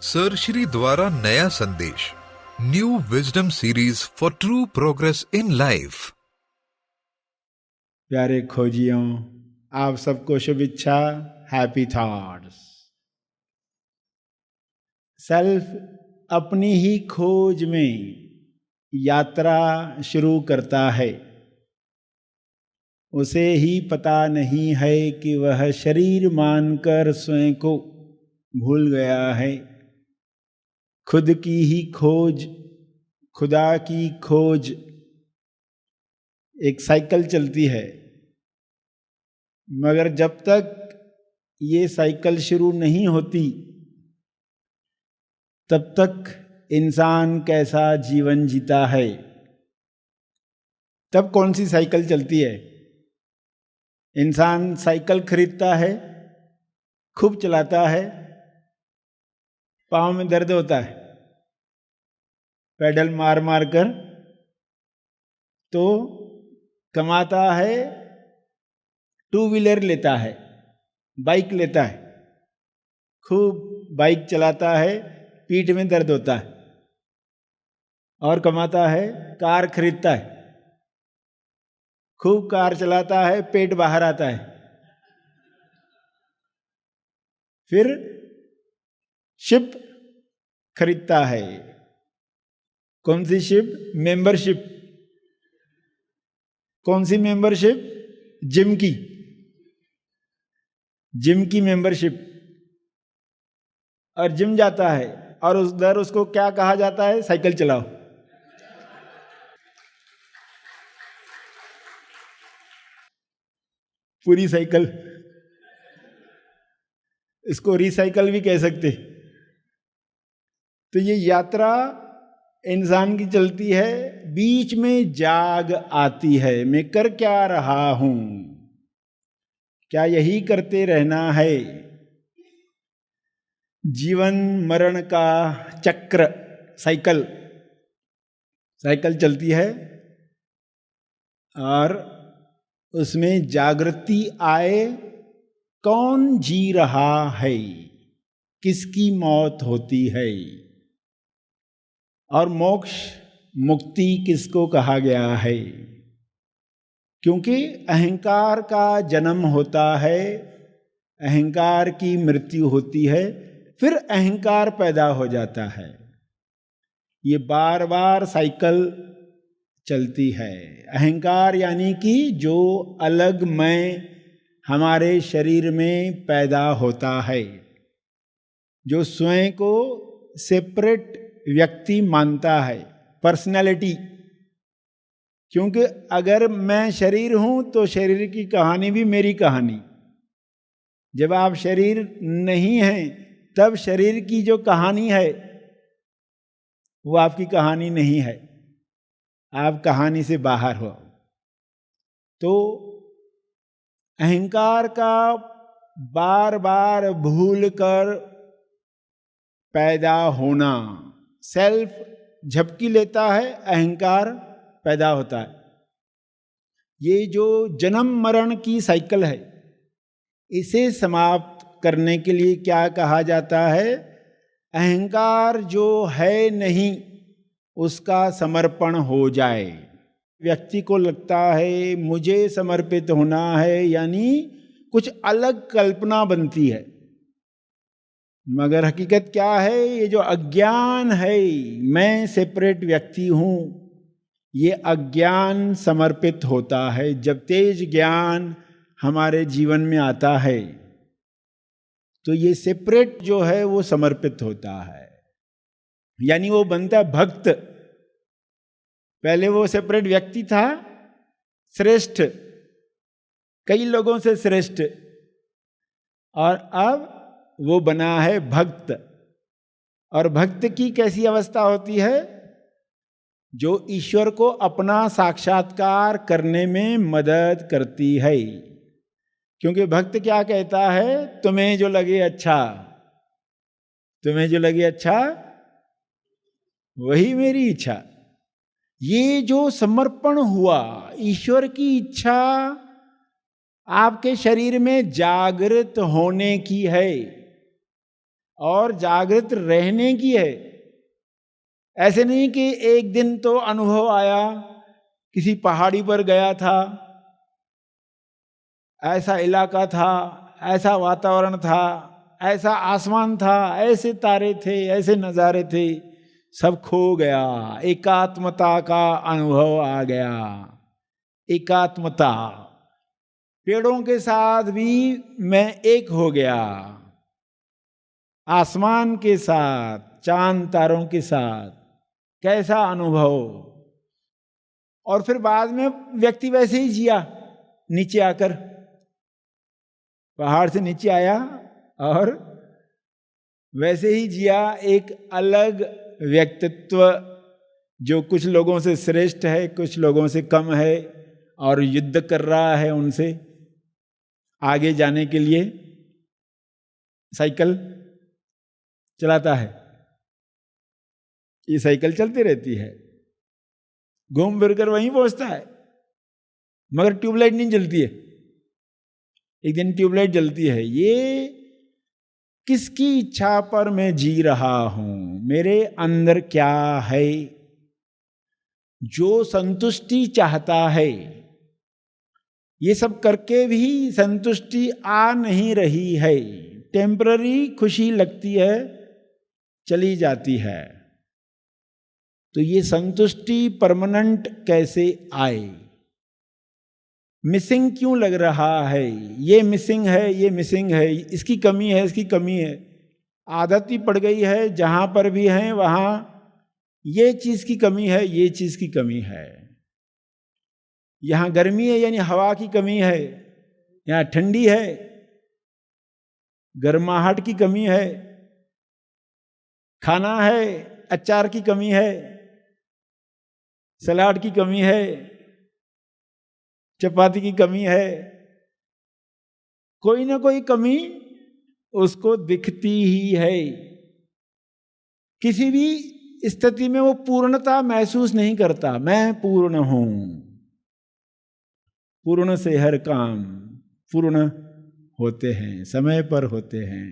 Sir Shri द्वारा नया संदेश, new wisdom series for true progress in life. प्यारे खोजियों, आप सबको शुभ इच्छा, हैप्पी थॉट्स। सेल्फ अपनी ही खोज में यात्रा शुरू करता है। उसे ही पता नहीं है कि वह शरीर मानकर स्वयं को भूल गया है। खुद की ही खोज, खुदा की खोज एक साइकिल चलती है, मगर जब तक ये साइकिल शुरू नहीं होती तब तक इंसान कैसा जीवन जीता है। तब कौन सी साइकिल चलती है? इंसान साइकिल खरीदता है, खूब चलाता है, पाँव में दर्द होता है, पेडल मार मार कर, तो कमाता है, टू व्हीलर लेता है, बाइक लेता है, खूब बाइक चलाता है, पीठ में दर्द होता है, और कमाता है, कार खरीदता है, खूब कार चलाता है, पेट बाहर आता है। फिर शिप खरीदता है। कौन सी शिप? मेंबरशिप। कौन सी मेंबरशिप? जिम की। जिम की मेंबरशिप। और जिम जाता है और उधर उसको क्या कहा जाता है? साइकिल चलाओ। पूरी साइकिल, इसको रिसाइकल भी कह सकते। तो ये यात्रा इंसान की चलती है, बीच में जाग आती है, मैं कर क्या रहा हूं, क्या यही करते रहना है? जीवन मरण का चक्र, साइकिल चलती है, और उसमें जागृति आए, कौन जी रहा है, किसकी मौत होती है, और मोक्ष मुक्ति किसको कहा गया है। क्योंकि अहंकार का जन्म होता है, अहंकार की मृत्यु होती है, फिर अहंकार पैदा हो जाता है। ये बार बार साइकिल चलती है। अहंकार यानी कि जो अलग मैं हमारे शरीर में पैदा होता है, जो स्वयं को सेपरेट व्यक्ति मानता है, पर्सनैलिटी। क्योंकि अगर मैं शरीर हूं तो शरीर की कहानी भी मेरी कहानी। जब आप शरीर नहीं हैं तब शरीर की जो कहानी है वो आपकी कहानी नहीं है, आप कहानी से बाहर हो। तो अहंकार का बार बार भूल कर पैदा होना, सेल्फ झपकी लेता है, अहंकार पैदा होता है। ये जो जन्म मरण की साइकिल है, इसे समाप्त करने के लिए क्या कहा जाता है? अहंकार जो है नहीं उसका समर्पण हो जाए। व्यक्ति को लगता है मुझे समर्पित होना है, यानी कुछ अलग कल्पना बनती है, मगर हकीकत क्या है? ये जो अज्ञान है, मैं सेपरेट व्यक्ति हूं, ये अज्ञान समर्पित होता है। जब तेज ज्ञान हमारे जीवन में आता है तो ये सेपरेट जो है वो समर्पित होता है, यानी वो बनता है भक्त। पहले वो सेपरेट व्यक्ति था, श्रेष्ठ, कई लोगों से श्रेष्ठ, और अब वो बना है भक्त। और भक्त की कैसी अवस्था होती है? जो ईश्वर को अपना साक्षात्कार करने में मदद करती है। क्योंकि भक्त क्या कहता है? तुम्हें जो लगे अच्छा, तुम्हें जो लगे अच्छा वही मेरी इच्छा। ये जो समर्पण हुआ, ईश्वर की इच्छा आपके शरीर में जागृत होने की है। और जागृत रहने की है। ऐसे नहीं कि एक दिन तो अनुभव आया, किसी पहाड़ी पर गया था, ऐसा इलाका था, ऐसा वातावरण था, ऐसा आसमान था, ऐसे तारे थे, ऐसे नज़ारे थे, सब खो गया, एकात्मता का अनुभव आ गया। एकात्मता, पेड़ों के साथ भी मैं एक हो गया, आसमान के साथ, चांद तारों के साथ, कैसा अनुभव। और फिर बाद में व्यक्ति वैसे ही जिया, नीचे आकर, पहाड़ से नीचे आया और वैसे ही जिया, एक अलग व्यक्तित्व जो कुछ लोगों से श्रेष्ठ है, कुछ लोगों से कम है, और युद्ध कर रहा है उनसे आगे जाने के लिए। साइकिल चलाता है, ये साइकिल चलती रहती है, घूम फिर कर वहीं पहुंचता है, मगर ट्यूबलाइट नहीं जलती है। एक दिन ट्यूबलाइट जलती है। ये किसकी इच्छा पर मैं जी रहा हूं, मेरे अंदर क्या है जो संतुष्टि चाहता है। ये सब करके भी संतुष्टि आ नहीं रही है, टेम्पररी खुशी लगती है, चली जाती है। तो ये संतुष्टि परमानेंट कैसे आए? मिसिंग क्यों लग रहा है? ये मिसिंग है, ये मिसिंग है, इसकी कमी है, इसकी कमी है। आदत ही पड़ गई है, जहां पर भी है वहां ये चीज की कमी है, ये चीज की कमी है। यहां गर्मी है यानी हवा की कमी है, यहां ठंडी है, गर्माहट की कमी है, खाना है, अचार की कमी है, सलाद की कमी है, चपाती की कमी है। कोई ना कोई कमी उसको दिखती ही है। किसी भी स्थिति में वो पूर्णता महसूस नहीं करता। मैं पूर्ण हूं, पूर्ण से हर काम पूर्ण होते हैं, समय पर होते हैं।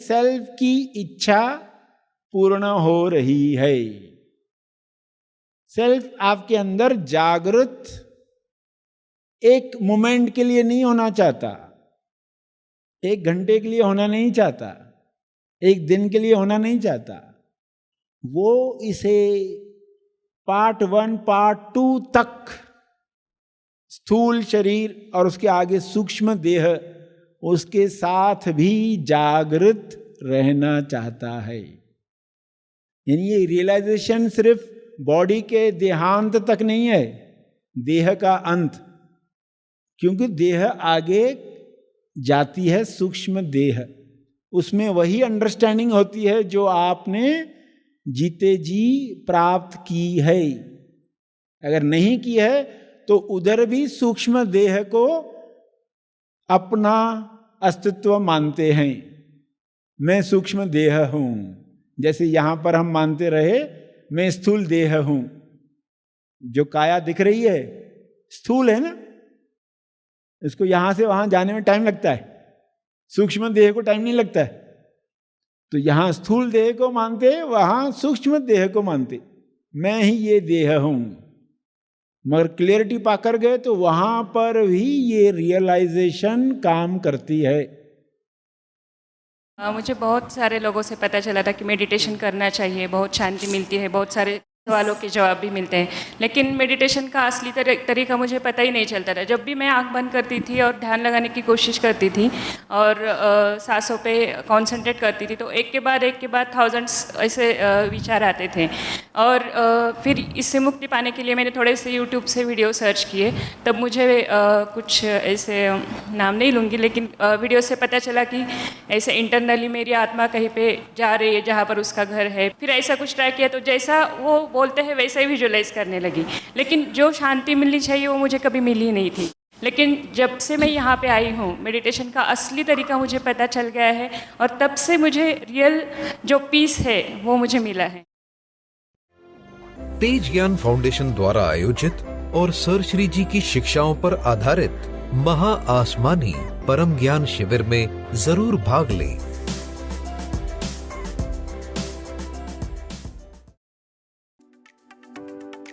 सेल्फ की इच्छा पूर्ण हो रही है। सेल्फ आपके अंदर जागृत एक मोमेंट के लिए नहीं होना चाहता, एक घंटे के लिए होना नहीं चाहता, एक दिन के लिए होना नहीं चाहता। वो इसे पार्ट 1 पार्ट 2 तक, स्थूल शरीर और उसके आगे सूक्ष्म देह, उसके साथ भी जागृत रहना चाहता है। यानी ये रियलाइजेशन सिर्फ बॉडी के देहांत तक नहीं है, देह का अंत। क्योंकि देह आगे जाती है, सूक्ष्म देह, उसमें वही अंडरस्टैंडिंग होती है जो आपने जीते जी प्राप्त की है। अगर नहीं की है तो उधर भी सूक्ष्म देह को अपना अस्तित्व मानते हैं। मैं सूक्ष्म देह हूं, जैसे यहां पर हम मानते रहे मैं स्थूल देह हूं। जो काया दिख रही है स्थूल है ना, इसको यहां से वहां जाने में टाइम लगता है, सूक्ष्म देह को टाइम नहीं लगता है। तो यहां स्थूल देह को मानते, वहां सूक्ष्म देह को मानते, मैं ही ये देह हूं। मगर क्लियरिटी पाकर गए तो वहां पर भी ये रियलाइजेशन काम करती है। मुझे बहुत सारे लोगों से पता चला था कि मेडिटेशन करना चाहिए, बहुत शांति मिलती है, बहुत सारे सवालों के जवाब भी मिलते हैं, लेकिन मेडिटेशन का असली तरीका मुझे पता ही नहीं चलता था। जब भी मैं आंख बंद करती थी और ध्यान लगाने की कोशिश करती थी और सांसों पे कंसंट्रेट करती थी तो एक के बाद थाउजेंड्स ऐसे विचार आते थे। और फिर इससे मुक्ति पाने के लिए मैंने थोड़े से यूट्यूब से वीडियो सर्च किए। तब मुझे कुछ ऐसे नाम नहीं लूँगी, लेकिन वीडियो से पता चला कि ऐसे इंटरनली मेरी आत्मा कहीं पे जा रही है जहाँ पर उसका घर है। फिर ऐसा कुछ ट्राई किया तो जैसा वो बोलते हैं वैसा ही विजुअलाइज करने लगी, लेकिन जो शांति मिलनी चाहिए वो मुझे कभी मिली नहीं थी। लेकिन जब से मैं यहाँ पे आई हूँ, मेडिटेशन का असली तरीका मुझे पता चल गया है और तब से मुझे रियल जो पीस है वो मुझे मिला है। तेज ज्ञान फाउंडेशन द्वारा आयोजित और सर श्री जी की शिक्षाओं पर आधारित महा आसमानी परम ज्ञान शिविर में जरूर भाग लें।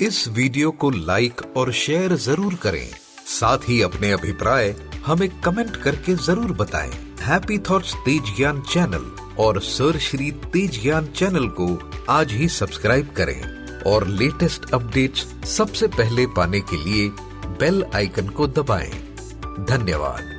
इस वीडियो को लाइक और शेयर जरूर करें। साथ ही अपने अभिप्राय हमें कमेंट करके जरूर बताएं। हैप्पी थॉट्स तेज ज्ञान चैनल और सर श्री तेज ज्ञान चैनल को आज ही सब्सक्राइब करें और लेटेस्ट अपडेट्स सबसे पहले पाने के लिए बेल आइकन को दबाएं। धन्यवाद।